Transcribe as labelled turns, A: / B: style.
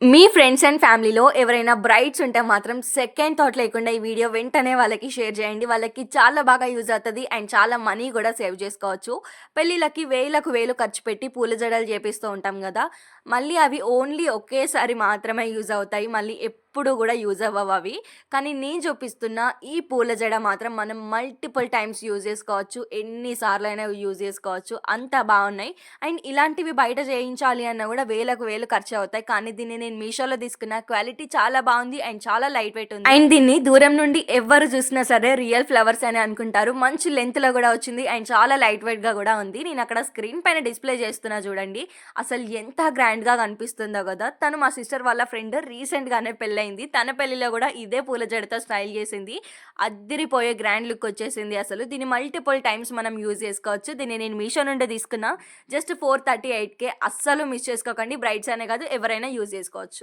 A: Me friends and ఫ్యామిలీలో ఎవరైనా brides ఉంటే మాత్రం సెకండ్ థాట్ లేకుండా ఈ వీడియో వెంటనే వాళ్ళకి షేర్ చేయండి. వాళ్ళకి చాలా బాగా యూజ్ అవుతది. అండ్ చాలా మనీ గూడా సేవ్ చేసుకోవచ్చు. పెళ్ళిళ్ళకి వేలకు వేలు ఖర్చు పెట్టి పూల జడలు చేపిస్తూ ఉంటాం గదా! మళ్ళీ అవి ఓన్లీ ఒకేసారి మాత్రమే యూజ్ అవుతాయి. మళ్ళీ ఎప్పుడు గూడా యూజ్ అవ్వవవి. కానీ నేను చూపిస్తున్న ఈ పూల జడ మాత్రం మనం మల్టిపుల్ టైమ్స్ యూజ్ చేసుకోవచ్చు. ఎన్ని సార్లైనా యూజ్ చేసుకోవచ్చు. అంత బావున్నాయి. అండ్ ఇలాంటివి బయట చేయించాలి అన్నా గూడా వేలకు వేలు ఖర్చవుతాయి. కానీ దీన్ని నేను మీషోలో తీసుకున్న. క్వాలిటీ చాలా బావుంది. అండ్ చాలా లైట్ వెయిట్ ఉంది. అండ్ దీన్ని దూరం నుండి ఎవ్వరు చూసినా సరే రియల్ ఫ్లవర్స్ అనే అనుకుంటారు. మంచి లెంగ్త్‌లో గూడా వచ్చింది. అండ్ చాలా లైట్ వెయిట్‌గా గూడా ఉంది. నేనక్కడ స్క్రీన్ పైన డిస్‌ప్లే చేస్తున్నా చూడండి. అసలు ఎంత గ్రాండ్‌గా కనిపిస్తుందో గదా! తను మా సిస్టర్ వాళ్ళ ఫ్రెండ్ రీసెంట్‌గానే పెళ్లయింది. తన పెళ్లిలో గూడా ఇదే పూల జడతో స్టైల్ చేసింది. అద్దిరిపోయే గ్రాండ్ లుక్ వచ్చేసింది అసలు. దీన్ని మల్టిపుల్ టైమ్స్ మనం యూజ్ చేసుకోవచ్చు. దీన్ని నేను మీషో నుండే తీసుకున్నా. జస్ట్ 438కే అస్సలు మిస్ చేసుకోకండి. బ్రైడ్స్ అనే కాదు ఎవరైనా యూజ్ చేసుకోవచ్చు.